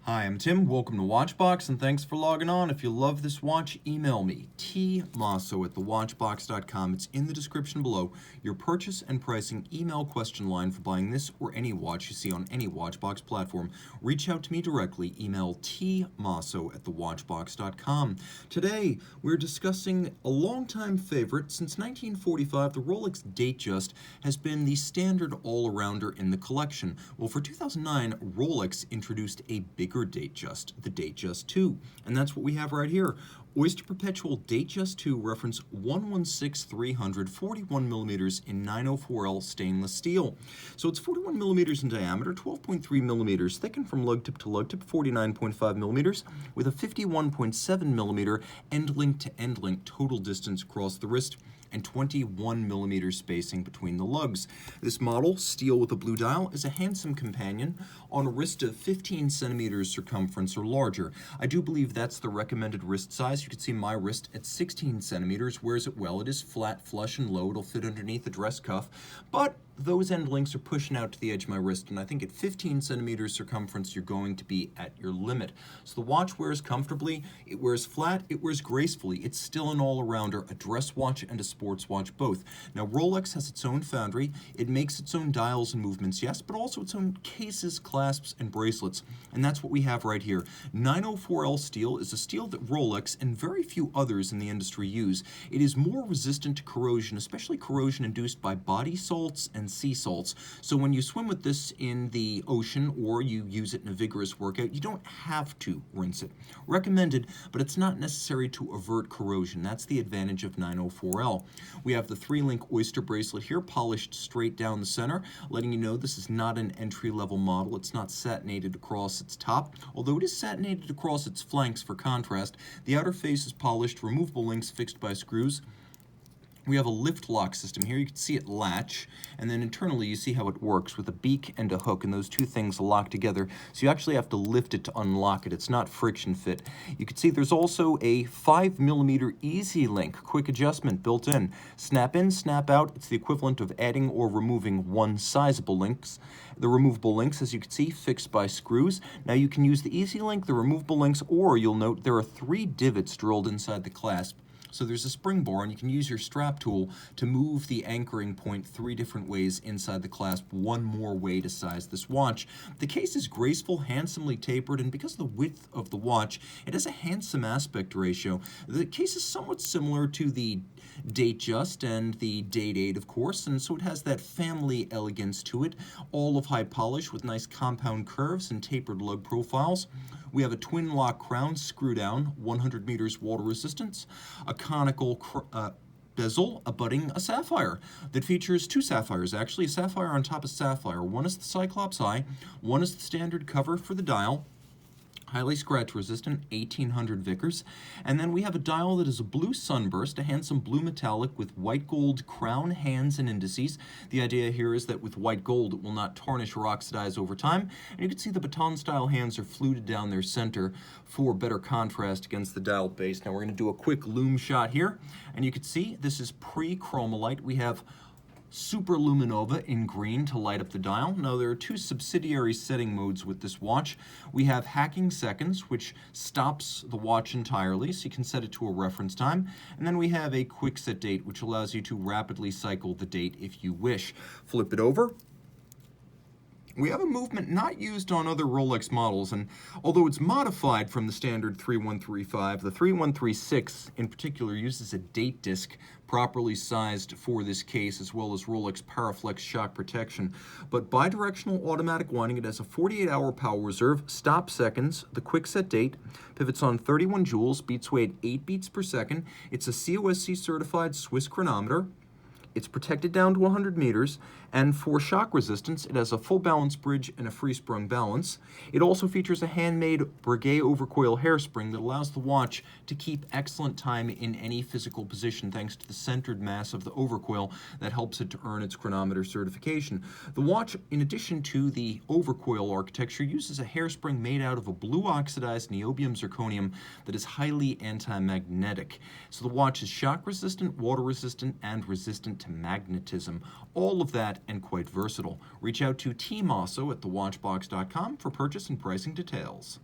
Hi, I'm Tim. Welcome to Watchbox, and thanks for logging on. If you love this watch, email me, tmosso@thewatchbox.com. It's in the description below. Your purchase and pricing email question line for buying this or any watch you see on any Watchbox platform. Reach out to me directly. Email tmosso@thewatchbox.com. Today, we're discussing a longtime favorite. Since 1945, the Rolex Datejust has been the standard all-arounder in the collection. Well, for 2009, Rolex introduced a bigger Datejust, the Datejust II, and that's what we have right here. Oyster Perpetual Datejust II, reference 116300, 41 millimeters in 904L stainless steel. So it's 41 millimeters in diameter, 12.3 millimeters, thickened from lug tip to lug tip, 49.5 millimeters, with a 51.7 millimeter end link to end link total distance across the wrist, and 21 millimeter spacing between the lugs. This model, steel with a blue dial, is a handsome companion on a wrist of 15 centimeters circumference or larger. I do believe that's the recommended wrist size. You can see my wrist at 16 centimeters wears it well. It is flat, flush, and low. It'll fit underneath the dress cuff, but those end links are pushing out to the edge of my wrist, and I think at 15 centimeters circumference, you're going to be at your limit. So the watch wears comfortably, it wears flat, it wears gracefully. It's still an all-arounder, a dress watch and a sports watch both. Now, Rolex has its own foundry. It makes its own dials and movements, yes, but also its own cases, clasps, and bracelets, and that's what we have right here. 904L steel is a steel that Rolex and very few others in the industry use. It is more resistant to corrosion, especially corrosion induced by body salts and sea salts. So when you swim with this in the ocean or you use it in a vigorous workout, you don't have to rinse it. Recommended, but it's not necessary to avert corrosion. That's the advantage of 904L. We have the 3-link Oyster bracelet here, polished straight down the center, letting you know this is not an entry-level model. It's not satinated across its top, although it is satinated across its flanks for contrast. The outer face is polished, removable links fixed by screws. We have a lift lock system here. You can see it latch, and then internally you see how it works with a beak and a hook, and those two things lock together. So you actually have to lift it to unlock it. It's not friction fit. You can see there's also a 5 millimeter easy link quick adjustment built in. Snap in, snap out. It's the equivalent of adding or removing one sizable links. The removable links, as you can see, fixed by screws. Now you can use the easy link, the removable links, or you'll note there are 3 divots drilled inside the clasp. So there's a spring bar, and you can use your strap tool to move the anchoring point 3 different ways inside the clasp, one more way to size this watch. The case is graceful, handsomely tapered, and because of the width of the watch, it has a handsome aspect ratio. The case is somewhat similar to the Datejust and the Date 8, of course, and so it has that family elegance to it, all of high polish with nice compound curves and tapered lug profiles. We have a twin lock crown screw down, 100 meters water resistance, a conical bezel abutting a sapphire that features 2 sapphires, actually, a sapphire on top of sapphire. One is the Cyclops eye, one is the standard cover for the dial, highly scratch resistant, 1800 Vickers, and then we have a dial that is a blue sunburst, a handsome blue metallic with white gold crown, hands, and indices. The idea here is that with white gold it will not tarnish or oxidize over time, and you can see the baton style hands are fluted down their center for better contrast against the dial base. Now we're going to do a quick loom shot here, and you can see this is pre-chromolite. We have Super Luminova in green to light up the dial. Now there are 2 subsidiary setting modes with this watch. We have hacking seconds, which stops the watch entirely, so you can set it to a reference time. And then we have a quick set date, which allows you to rapidly cycle the date if you wish. Flip it over. We have a movement not used on other Rolex models, and although it's modified from the standard 3135, the 3136 in particular uses a date disc properly sized for this case, as well as Rolex Paraflex shock protection. But bidirectional automatic winding, it has a 48-hour power reserve, stop seconds, the quick set date, pivots on 31 joules, beats weight 8 beats per second. It's a COSC certified Swiss chronometer. It's protected down to 100 meters, and for shock resistance, it has a full balance bridge and a free-sprung balance. It also features a handmade Breguet overcoil hairspring that allows the watch to keep excellent time in any physical position thanks to the centered mass of the overcoil that helps it to earn its chronometer certification. The watch, in addition to the overcoil architecture, uses a hairspring made out of a blue oxidized niobium zirconium that is highly anti-magnetic. So the watch is shock resistant, water resistant, and resistant to magnetism. All of that and quite versatile. Reach out to Team Mosso at thewatchbox.com for purchase and pricing details.